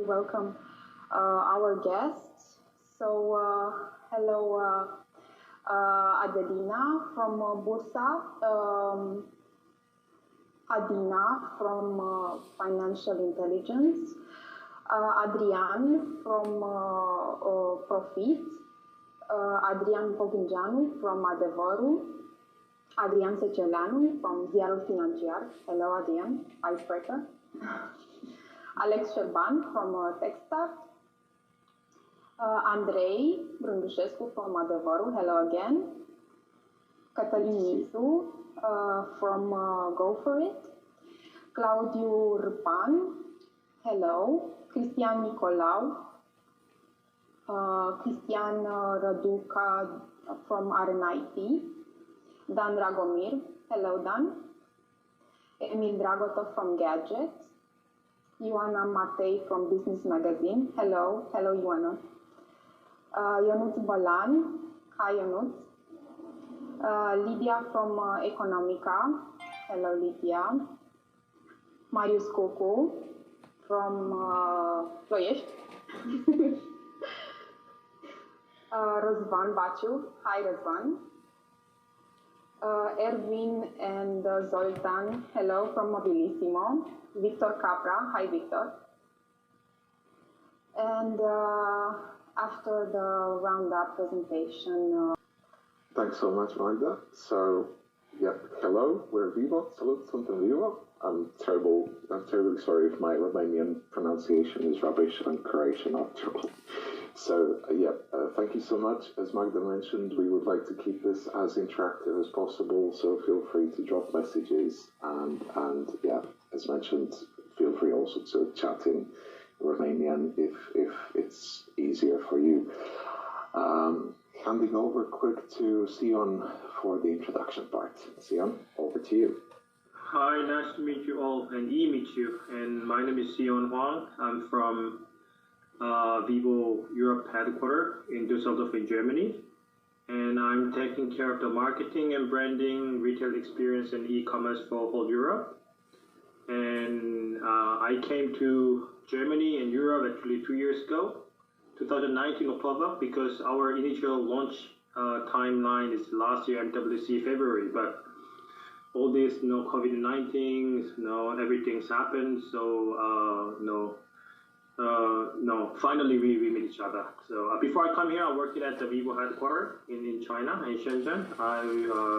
Welcome our guests. Hello, Adelina from Bursa, Adina from Financial Intelligence, Adrian from Profit, Adrian Poghingeanu from Adevărul, Adrian Seceleanu from Ziarul Financiar. Hello, Adrian, icebreaker. Alex Șerban from Techstart, Andrei Brândușescu from Adevărul. Hello again. Cătălin Nițu from Go For It, Claudiu Rpan, hello, Cristian Nicolau, Cristian Răduca from RNIT, Dan Dragomir, hello Dan, Emil Dragotov from Gadgets, Ioana Matei from Business Magazine, hello, Ioana, Ionuț Bălan, hi Ionuț, Lydia from Economica, hello Lydia, Marius Cucu from Ploiești, Răzvan Baciu, hi Răzvan, Erwin and Zoltan, hello from Mobilissimo, Victor Capra, hi Victor, and after the roundup presentation. Thanks so much, Magda. So, yeah, hello, we're Vivo. Salute, something Vivo. I'm terribly sorry if my Romanian pronunciation is rubbish and Croatian after all. So, thank you so much. As Magda mentioned, we would like to keep this as interactive as possible, so feel free to drop messages and as mentioned, feel free also to chat in Romanian if it's easier for you. Handing over quick to Sion for the introduction part. Sion, over to you. Hi, nice to meet you all and meet you. And my name is Sion Huang. I'm from Vivo Europe headquarters in Düsseldorf in Germany. And I'm taking care of the marketing and branding, retail experience and e-commerce for whole Europe. And I came to Germany and Europe actually 2 years ago. 2019 October, because our initial launch timeline is last year MWC February, but all this COVID-19, everything's happened, so finally we meet each other. So before I come here, I worked at the Vivo headquarters in China, in Shenzhen. I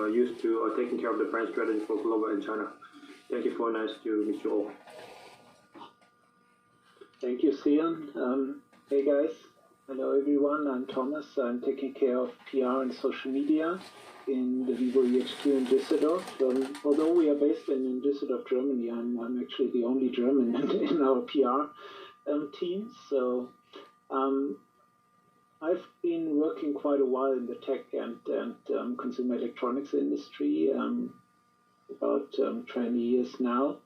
used to taking care of the brand strategy for global in China. Thank you, for nice to meet you all. Thank you, Sion. Hey guys, hello everyone, I'm Thomas. I'm taking care of PR and social media in the Vivo EHQ in Düsseldorf. Although we are based in Düsseldorf, Germany, I'm actually the only German in our PR team. So I've been working quite a while in the tech and consumer electronics industry, about 20 years now.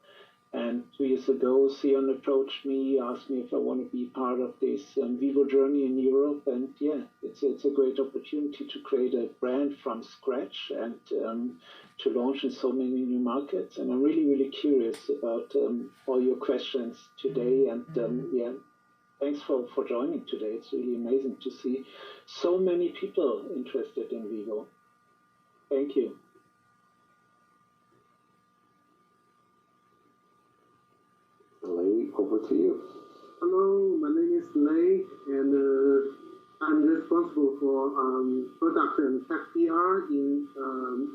And 2 years ago, Sion approached me, asked me if I want to be part of this Vivo journey in Europe. And yeah, it's a great opportunity to create a brand from scratch and to launch in so many new markets. And I'm really, really curious about all your questions today. And thanks for joining today. It's really amazing to see so many people interested in Vivo. Thank you. Lei, over to you. Hello, my name is Lei, and I'm responsible for product and tech PR in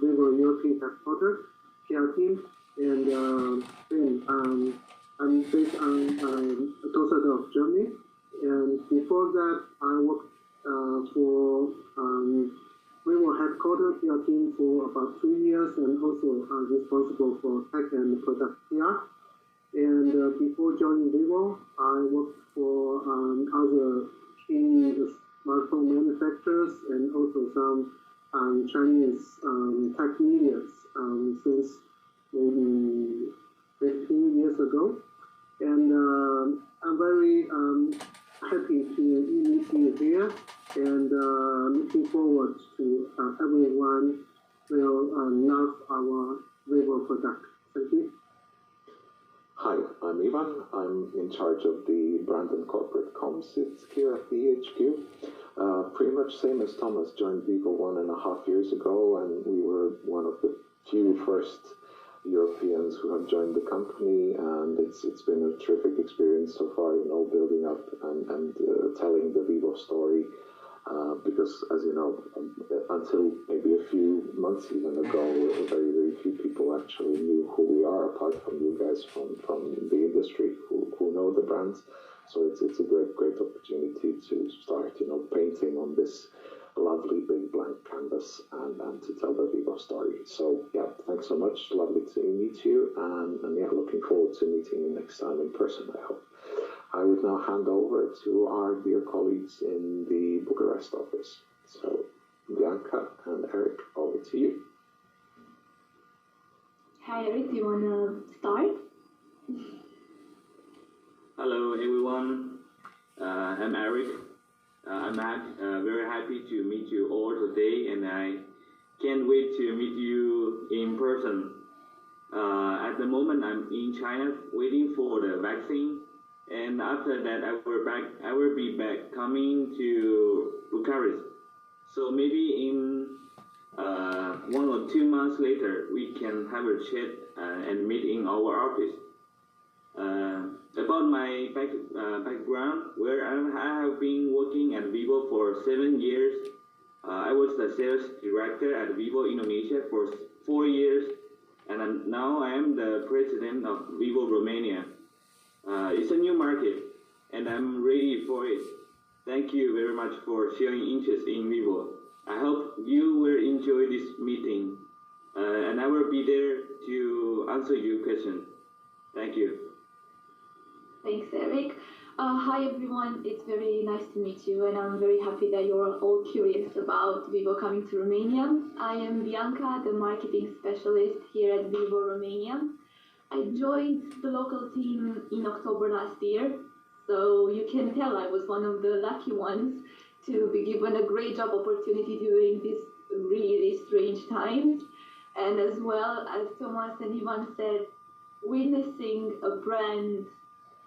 Vivo European headquarters, PR team, and I'm based on Düsseldorf, Germany. And before that, I worked for Vivo headquarters PR team for about 2 years, and also responsible for tech and product PR. And before joining Vivo, I worked for other key smartphone manufacturers and also some Chinese tech medias since maybe 15 years ago. And I'm very happy to meet you here, and looking forward to everyone will love our Vivo product. Thank you. Hi, I'm Ivan. I'm in charge of the the brand and corporate comms. It's here at the HQ. Pretty much same as Thomas, joined Vivo 1.5 years ago, and we were one of the few first Europeans who have joined the company, and it's been a terrific experience so far, building up and telling the Vivo story. Because, as you know, until maybe a few months even ago, very, very few people actually knew who we are, apart from you guys from the industry who know the brands. So it's a great opportunity to start, painting on this lovely big blank canvas and to tell the Vivo story. So, yeah, thanks so much. Lovely to meet you. And yeah, looking forward to meeting you next time in person, I hope. I would now hand over to our dear colleagues in the Bucharest office. So, Bianca and Eric, over to you. Hi, Eric. Do you want to start? Hello, everyone. I'm Eric. I'm very happy to meet you all today, and I can't wait to meet you in person. At the moment, I'm in China waiting for the vaccine. And after that, I will be back coming to Bucharest. So maybe in 1 or 2 months later, we can have a chat and meet in our office. About my background, where I have been working at Vivo for 7 years. I was the sales director at Vivo Indonesia for 4 years, and now I am the president of Vivo Romania. It's a new market, and I'm ready for it. Thank you very much for showing interest in Vivo. I hope you will enjoy this meeting, and I will be there to answer your questions. Thank you. Thanks, Eric. Hi, everyone. It's very nice to meet you, and I'm very happy that you're all curious about Vivo coming to Romania. I am Bianca, the marketing specialist here at Vivo Romania. I joined the local team in October last year, so you can tell I was one of the lucky ones to be given a great job opportunity during these really strange times. And as well, as Thomas and Ivan said, witnessing a brand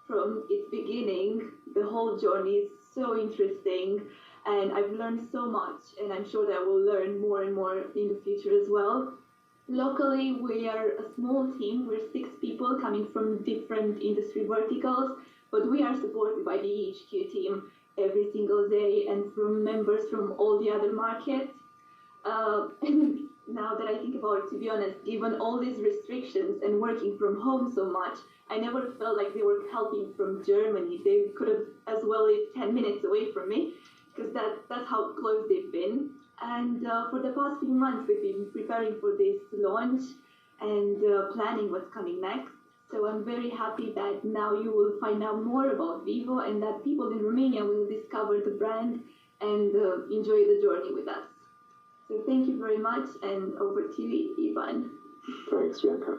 from its beginning, the whole journey is so interesting, and I've learned so much, and I'm sure that I will learn more and more in the future as well. Locally, we are a small team. We're 6 people coming from different industry verticals, but we are supported by the HQ team every single day and from members from all the other markets. And now that I think about it, to be honest, given all these restrictions and working from home so much, I never felt like they were helping from Germany. They could have as well lived 10 minutes away from me, because that's how close they've been. And for the past few months, we've been preparing for this launch and planning what's coming next. So I'm very happy that now you will find out more about Vivo and that people in Romania will discover the brand and enjoy the journey with us. So thank you very much, and over to you, Ivan. Thanks, Bianca.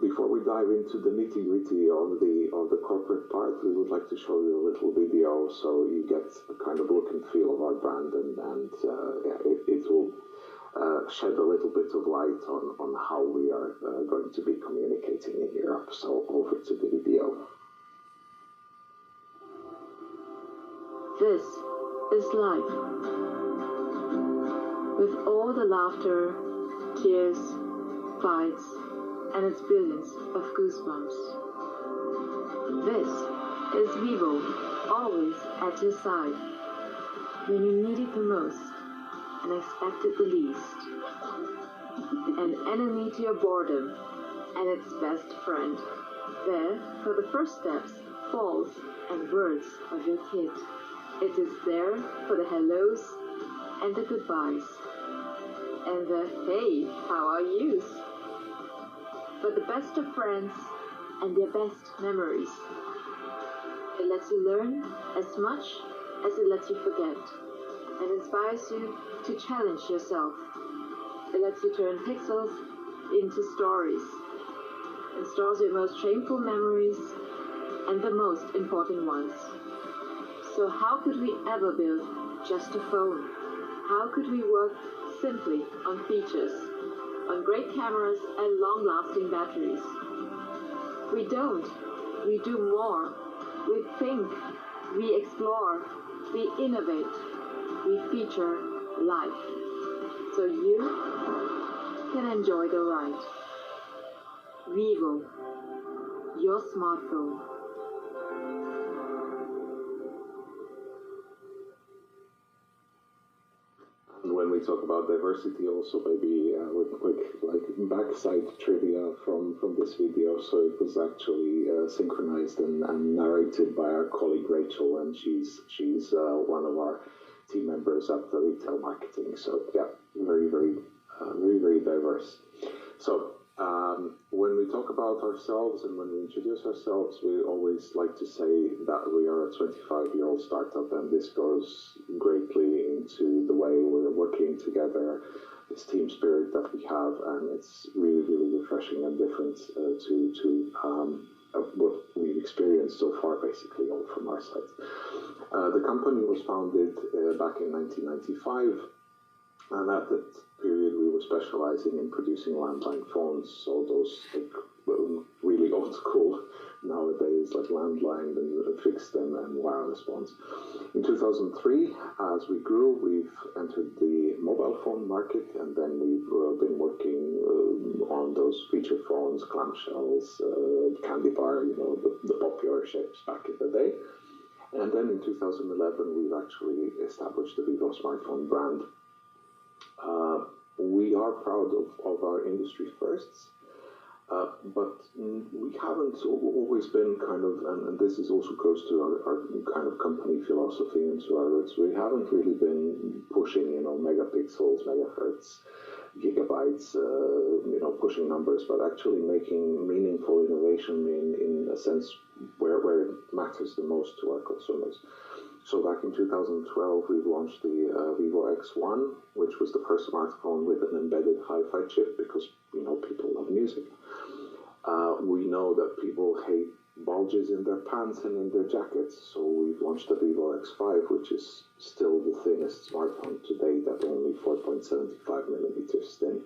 Before we dive into the nitty-gritty of the corporate part, we would like to show you a little video so you get a kind of look and feel of our brand, and it will shed a little bit of light on how we are going to be communicating in Europe. So over to the video. This is life. With all the laughter, tears, fights, and its billions of goosebumps. This is Vivo, always at your side, when you need it the most and expect it the least. An enemy to your boredom and its best friend, there for the first steps, falls, and words of your kid. It is there for the hellos and the goodbyes, and the hey, how are yous? But the best of friends and their best memories. It lets you learn as much as it lets you forget, and inspires you to challenge yourself. It lets you turn pixels into stories, and stores your most shameful memories and the most important ones. So how could we ever build just a phone? How could we work simply on features, on great cameras and long-lasting batteries? We don't. We do more. We think, we explore, we innovate, we feature life. So you can enjoy the ride. Vivo, your smartphone. And when we talk about diversity, also maybe with quick like backside trivia from this video. So it was actually synchronized and narrated by our colleague Rachel, and she's one of our team members at the retail marketing. So yeah, very diverse. So when we talk about ourselves and when we introduce ourselves, we always like to say that we are a 25-year-old startup, and this goes greatly into the way we're working together, this team spirit that we have, and it's really refreshing and different to what we've experienced so far, basically, all from our side. The company was founded back in 1995, and at that period we were specializing in producing landline phones, so those like really old school nowadays, like landline and fixed and wireless ones. In 2003, as we grew, we've entered the mobile phone market, and then we've been working on those feature phones, clamshells, candy bar, the popular shapes back in the day. And then in 2011, we've actually established the Vivo smartphone brand. We are proud of our industry firsts, but we haven't always been kind of, and this is also goes to our kind of company philosophy and to our roots, we haven't really been pushing, megapixels, megahertz, gigabytes, pushing numbers, but actually making meaningful innovation in a sense where it matters the most to our consumers. So back in 2012, we've launched the Vivo X1, which was the first smartphone with an embedded hi-fi chip because, people love music. We know that people hate bulges in their pants and in their jackets, so we've launched the Vivo X5, which is still the thinnest smartphone to date at only 4.75 millimeters thin.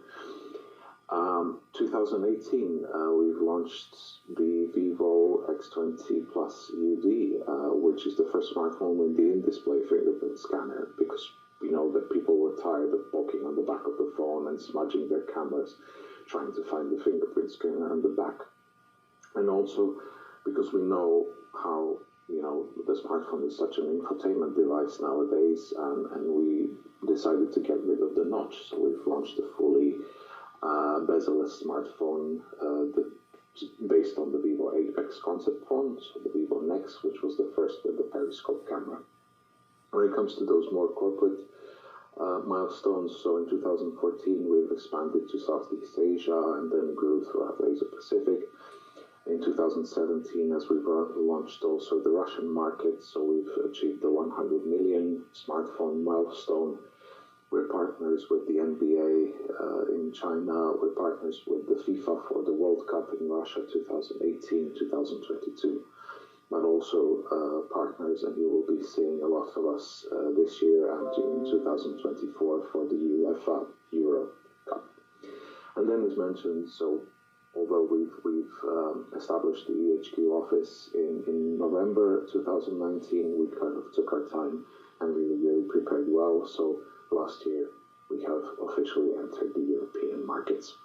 2018, we've launched the Vivo X20 Plus UD, which is the first smartphone with the in-display fingerprint scanner, because we know that people were tired of poking on the back of the phone and smudging their cameras, trying to find the fingerprint scanner on the back. And also because we know how, the smartphone is such an infotainment device nowadays, and we decided to get rid of the notch. So we've launched a fully bezel-less smartphone based on the Vivo 8X concept phone, so the Vivo Nex, which was the first with the periscope camera. When it comes to those more corporate milestones, so in 2014 we've expanded to Southeast Asia and then grew throughout Asia Pacific. In 2017, as we've launched also the Russian market, so we've achieved the 100 million smartphone milestone. We're partners with the NBA in China. We're partners with the FIFA for the World Cup in Russia 2018, 2022. But also partners, and you will be seeing a lot of us this year and in 2024 for the UEFA Euro Cup. And then as mentioned, so although we've established the EHQ office in November 2019, we kind of took our time and really prepared well. So last year, we have officially entered the European markets.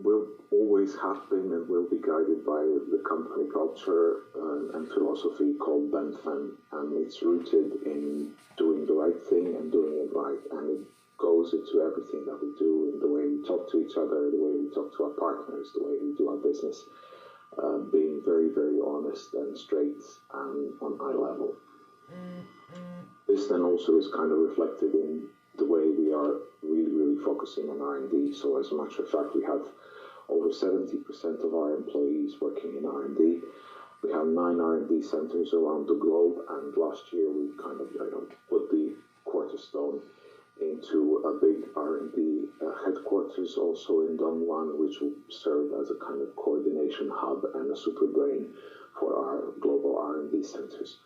We'll always have been and will be guided by the company culture and philosophy called Benfen, and it's rooted in doing the right thing and doing it right, and it goes into everything that we do, in the way we talk to each other, the way we talk to our partners, the way we do our business, being very honest and straight and on high level. This then also is kind of reflected in the way we are really focusing on R&D. So as a matter of fact, we have over 70% of our employees working in R&D. We have 9 R&D centers around the globe, and last year we kind of put the cornerstone into a big R&D headquarters also in Dongguan, which will serve as a kind of coordination hub and a super brain for our global R&D centers.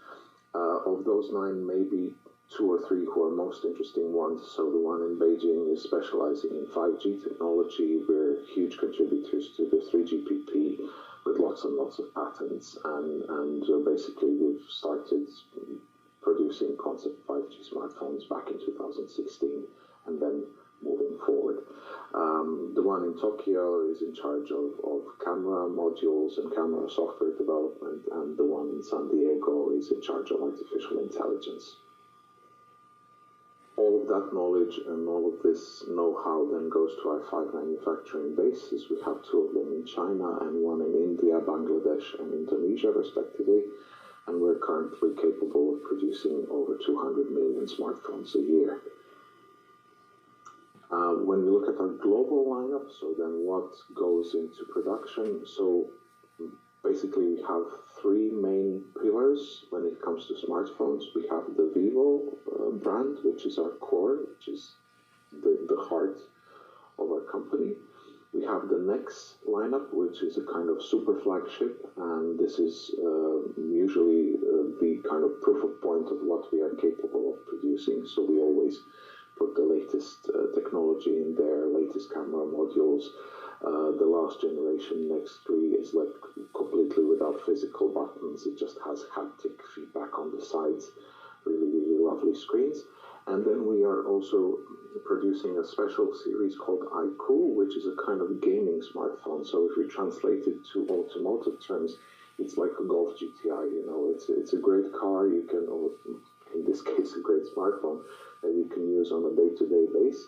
Of those 9, maybe 2 or 3 who are most interesting ones. So the one in Beijing is specializing in 5G technology. We're huge contributors to the 3GPP with lots and lots of patents, and basically we've started producing concept 5G smartphones back in 2016, and then moving forward. The one in Tokyo is in charge of camera modules and camera software development, and the one in San Diego is in charge of artificial intelligence. All of that knowledge and all of this know-how then goes to our 5 manufacturing bases. We have 2 of them in China and 1 in India, Bangladesh, and Indonesia, respectively. And we're currently capable of producing over 200 million smartphones a year. When we look at our global lineup, so then what goes into production? So basically we have 3 main pillars when it comes to smartphones. We have the Vivo brand, which is our core, which is the heart of our company. We have the Nex lineup, which is a kind of super flagship, and this is usually the kind of proof of point of what we are capable of producing. So we always put the latest technology in there, latest camera modules. The last generation Nex 3 is like completely without physical buttons. It just has haptic feedback on the sides. Really, really lovely screens. And then we are also producing a special series called iQOO, which is a kind of gaming smartphone. So if we translate it to automotive terms, it's like a Golf GTI, you know. It's a great car. You can, or in this case, a great smartphone that you can use on a day-to-day basis.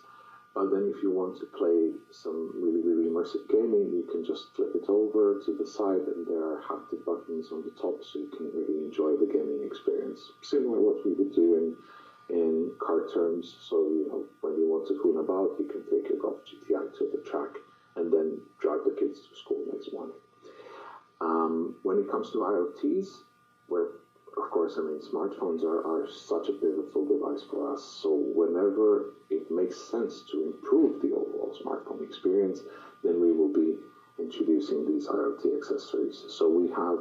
But then if you want to play some really, really immersive gaming, you can just flip it over to the side, and there are haptic buttons on the top, so you can really enjoy the gaming experience. Similar to what we would do in car terms. So, you know, when you want to fool about, you can take your Golf GTI to the track and then drive the kids to school next morning. When it comes to IoTs, where, of course, I mean, smartphones are such a pivotal device for us. So whenever it makes sense to improve the overall smartphone experience, then we will be introducing these IoT accessories. So we have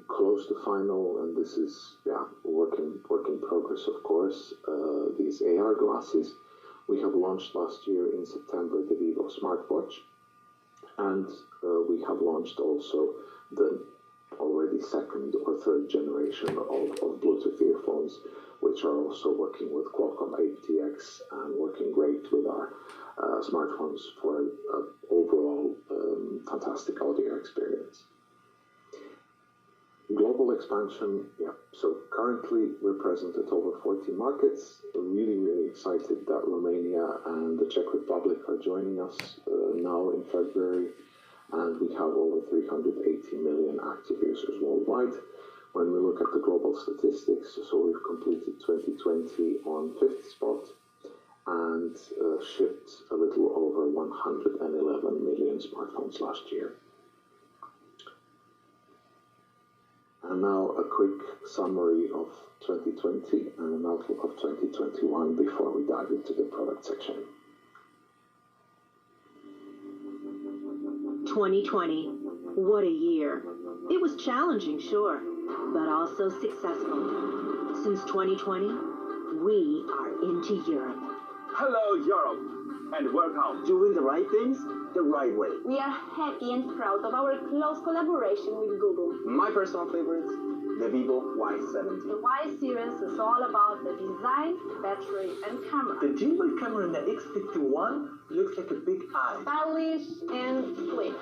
close to final, and this is work in progress, of course, these AR glasses. We have launched last year in September the Vivo smartwatch, and we have launched also the already 2nd or 3rd generation of Bluetooth earphones, which are also working with Qualcomm 8TX and working great with our smartphones for an overall fantastic audio experience. Global expansion, so currently we're present at over 40 markets. We're really, really excited that Romania and the Czech Republic are joining us now in February, and we have over 380 million active users worldwide. When we look at the global statistics, so we've completed 2020 on 5th spot and shipped a little over 111 million smartphones last year. And now a quick summary of 2020 and an outlook of 2021 before we dive into the product section. 2020. What a year. It was challenging, sure, but also successful. Since 2020, we are into Europe. Hello, Europe, and welcome. Doing the right things the right way. We are happy and proud of our close collaboration with Google. My personal favorites, the Vivo Y70. The Y series is all about the design, battery, and camera. The gimbal camera in the X51 looks like a big eye. Stylish and slick.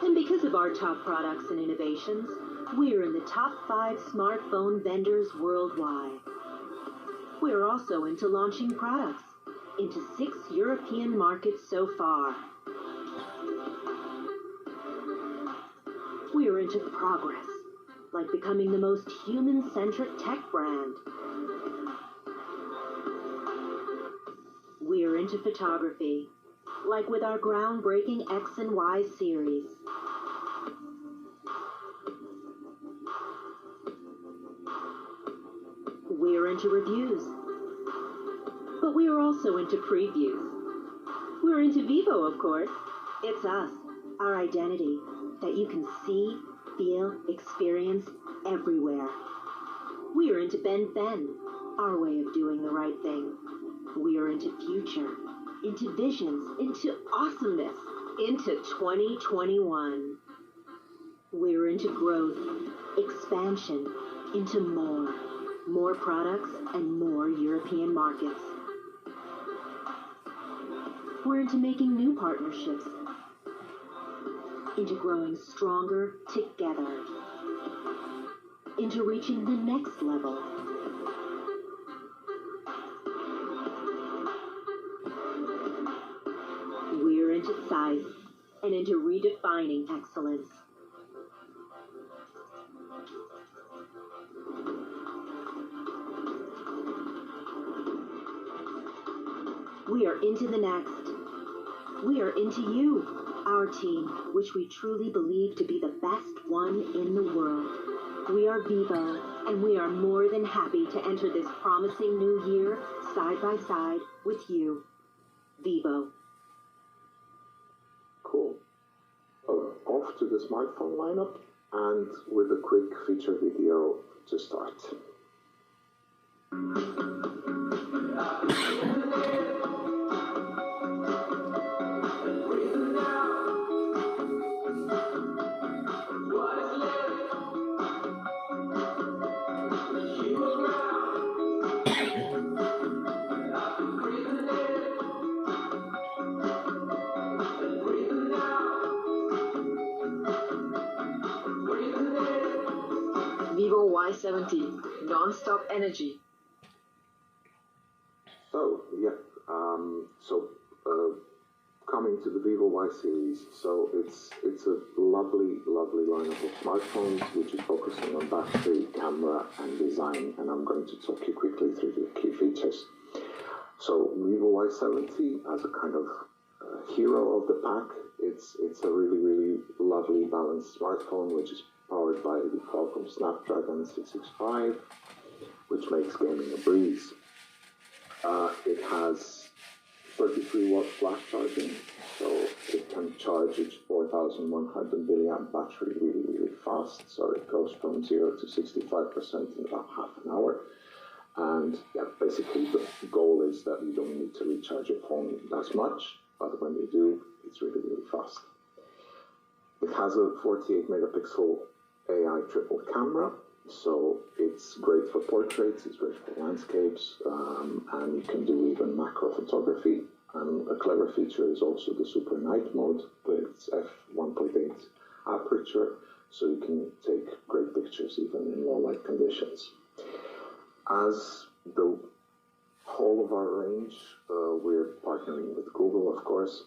And because of our top products and innovations, we're in the top 5 smartphone vendors worldwide. We're also into launching products into 6 European markets so far. We're into progress, like becoming the most human-centric tech brand. We're into photography, like with our groundbreaking X and Y series. We're into reviews, but we are also into previews. We're into Vivo, of course. It's us, our identity, that you can see, feel, experience everywhere. We are into Ben Ben, our way of doing the right thing. We are into future, into visions, into awesomeness, into 2021. We're into growth, expansion, into more products and more European markets. We're into making new partnerships, into growing stronger together, into reaching the next level. We're into size and into redefining excellence. We are into the next. We are into you, our team, which we truly believe to be the best one in the world. We are Vivo, and we are more than happy to enter this promising new year side by side with you. Vivo. Cool. Off to the smartphone lineup, and with a quick feature video to start. Vivo Y70, non-stop energy. So, yeah, coming to the Vivo Y series, so it's a lovely lineup of smartphones which is focusing on battery, camera, and design, and I'm going to talk you quickly through the key features. So, Vivo Y70 as a kind of hero of the pack, it's a really lovely balanced smartphone which is powered by the Qualcomm Snapdragon 665, which makes gaming a breeze. It has 33-watt flash charging, so it can charge its 4,100 milliamp battery really fast. So it goes from 0 to 65% in about half an hour. And yeah, basically the goal is that you don't need to recharge your phone as much, but when you do, it's really fast. It has a 48 megapixel AI triple camera, so it's great for portraits, it's great for landscapes, and you can do even macro photography. And a clever feature is also the super night mode with f1.8 aperture, so you can take great pictures even in low light conditions. As the whole of our range, we're partnering with Google, of course,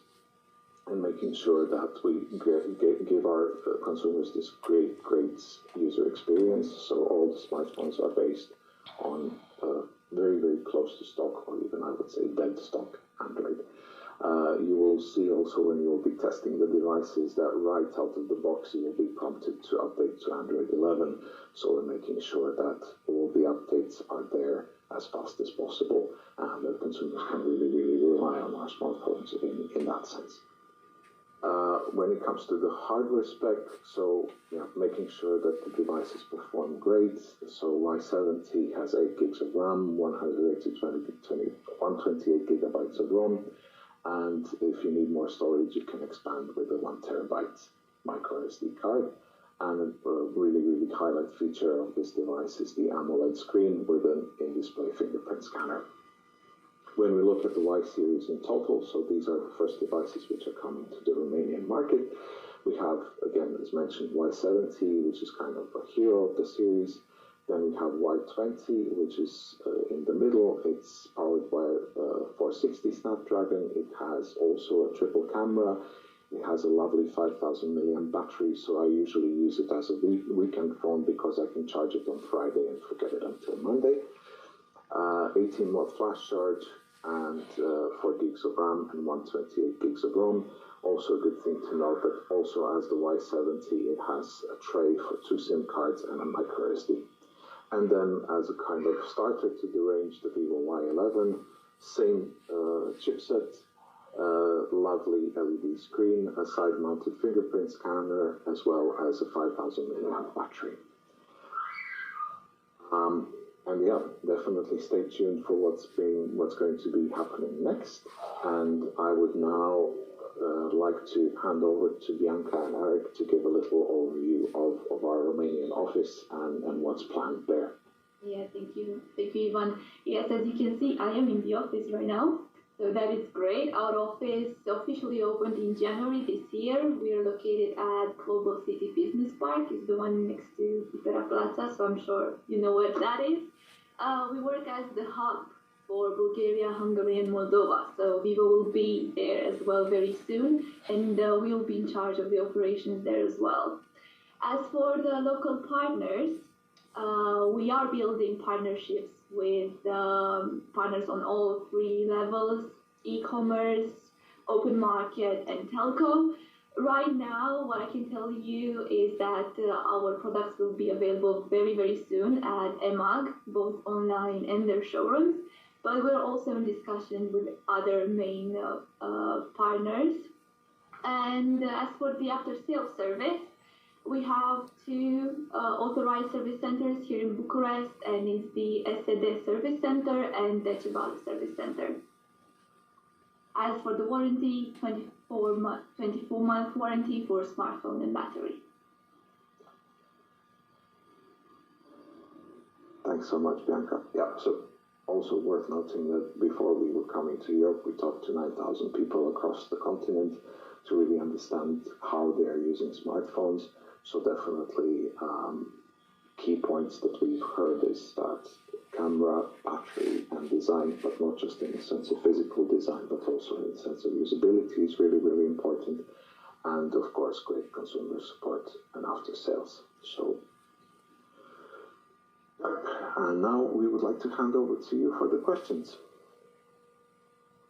and making sure that we give our consumers this great user experience. So all the smartphones are based on very close to stock, or even I would say dead stock Android. You will see also when you will be testing the devices that right out of the box you will be prompted to update to Android 11. So we're making sure that all the updates are there as fast as possible, and that consumers can really rely on our smartphones in that sense. When it comes to the hardware spec, so yeah, making sure that the devices perform great. So Y70 has 8 gigs of RAM, 128 gigabytes of ROM, and if you need more storage, you can expand with a 1 terabyte micro SD card. And a really highlight feature of this device is the AMOLED screen with an in-display fingerprint scanner. When we look at the Y series in total, so these are the first devices which are coming to the Romanian market. We have, again, as mentioned, Y70, which is kind of a hero of the series. Then we have Y20, which is in the middle. It's powered by a 460 Snapdragon. It has also a triple camera. It has a lovely 5,000 milliamp battery, so I usually use it as a weekend phone because I can charge it on Friday and forget it until Monday. 18-watt flash charge, and 4 gigs of RAM and 128 gigs of ROM. Also a good thing to note that also as the Y70, it has a tray for 2 SIM cards and a micro SD. And then as a kind of starter to the range, the Vivo Y11, same chipset, lovely LED screen, a side-mounted fingerprint scanner, as well as a 5,000 milliamp battery. And yeah, definitely stay tuned for what's going to be happening next. And I would now like to hand over to Bianca and Eric to give a little overview of our Romanian office and what's planned there. Yeah, thank you, Ivan. Yes, as you can see, I am in the office right now, so that is great. Our office officially opened in January this year. We are located at Global City Business Park. It's the one next to Piata Plaza, so I'm sure you know where that is. We work as the hub for Bulgaria, Hungary, and Moldova. So Vivo will be there as well very soon, and we will be in charge of the operations there as well. As for the local partners, we are building partnerships with partners on all three levels: e-commerce, open market, and telco. Right now, what I can tell you is that our products will be available very, very soon at EMAG, both online and their showrooms. But we're also in discussion with other main partners. And as for the after-sales service, we have two authorized service centers here in Bucharest, and it's the SED Service Center and the Cebali Service Center. As for the warranty, 24-month warranty for smartphone and battery. Thanks so much, Bianca. Yeah, so also worth noting that before we were coming to Europe, we talked to 9,000 people across the continent to really understand how they're using smartphones. So definitely key points that we've heard is that camera, battery, and design, but not just in the sense of physical design, but also in the sense of usability is really, really important. And of course, great consumer support and after sales. So, and now we would like to hand over to you for the questions.